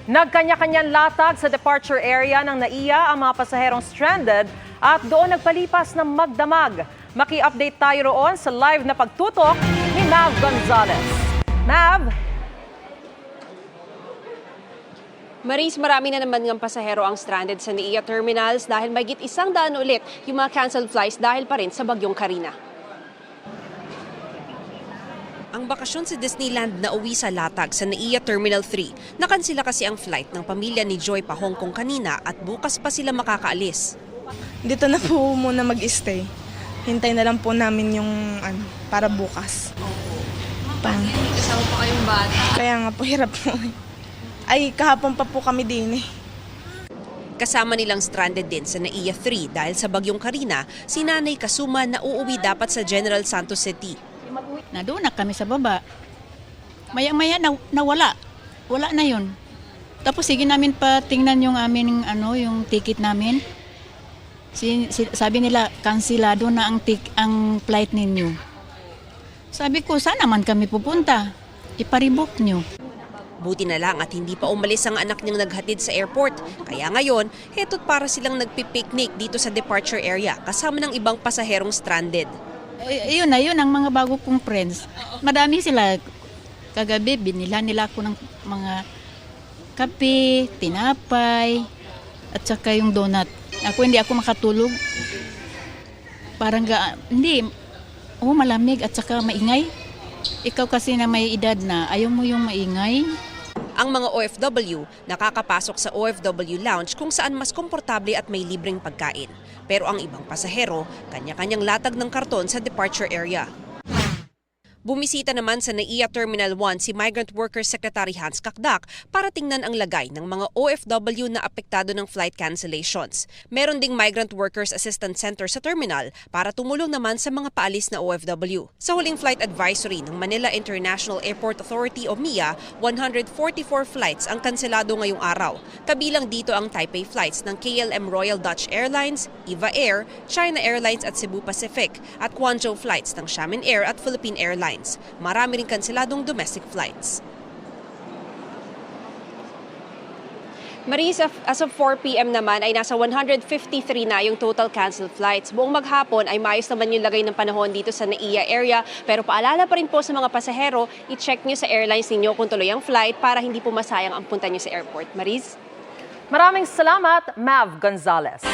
Nagkanya-kanyang latag sa departure area ng NAIA ang mga pasaherong stranded at doon nagpalipas ng magdamag. Maki-update tayo roon sa live na pagtutok ni Mav Gonzalez. Mav? Maris, marami na naman ng pasahero ang stranded sa NAIA terminals dahil mayigit 100 ulit yung mga canceled flights dahil pa rin sa bagyong Karina. Ang bakasyon sa Disneyland na uwi sa latag sa NAIA Terminal 3. Nakansila kasi ang flight ng pamilya ni Joy pa Hong Kong kanina at bukas pa sila makakaalis. Dito na po muna mag-stay. Hintay na lang po namin yung para bukas. Kasama pa kayong bata. Kaya nga po hirap po. Ay, kahapon pa po kami din eh. Kasama nilang stranded din sa NAIA 3 dahil sa bagyong Karina, si Nanay Kasuma na uuwi dapat sa General Santos City. Doon na kami sa baba. Maya-maya nawala. Wala na yun. Tapos sige namin pa tingnan yung aming yung ticket namin. Sabi nila kansilado na ang flight ninyo. Sabi ko sana man kami pupunta. Iparebook nyo. Buti na lang at hindi pa umalis ang anak niyang naghatid sa airport. Kaya ngayon, heto't para silang nagpipiknik dito sa departure area kasama ng ibang pasaherong stranded. Yun ang mga bago kong friends. Madami sila. Kagabi, binila nila ako ng mga kape, tinapay, at saka yung donut. Hindi ako makatulog. Parang malamig at saka maingay. Ikaw kasi na may edad na, ayaw mo yung maingay. Ang mga OFW nakakapasok sa OFW Lounge kung saan mas komportable at may libreng pagkain. Pero ang ibang pasahero, kanya-kanyang latag ng karton sa departure area. Bumisita naman sa NAIA Terminal 1 si Migrant Workers Secretary Hans Kakdak para tingnan ang lagay ng mga OFW na apektado ng flight cancellations. Meron ding Migrant Workers Assistance Center sa terminal para tumulong naman sa mga paalis na OFW. Sa huling flight advisory ng Manila International Airport Authority o MIA, 144 flights ang kanselado ngayong araw. Kabilang dito ang Taipei flights ng KLM Royal Dutch Airlines, EVA Air, China Airlines at Cebu Pacific at Guangzhou flights ng Xiamen Air at Philippine Airlines. Marami ring kanseladong domestic flights. Maris, as of 4 p.m. naman ay nasa 153 na yung total canceled flights. Buong maghapon ay maayos naman yung lagay ng panahon dito sa NAIA area. Pero paalala pa rin po sa mga pasahero, i-check nyo sa airlines ninyo kung tuloy ang flight para hindi po masayang ang punta nyo sa airport. Maris? Maraming salamat, Mav Gonzalez.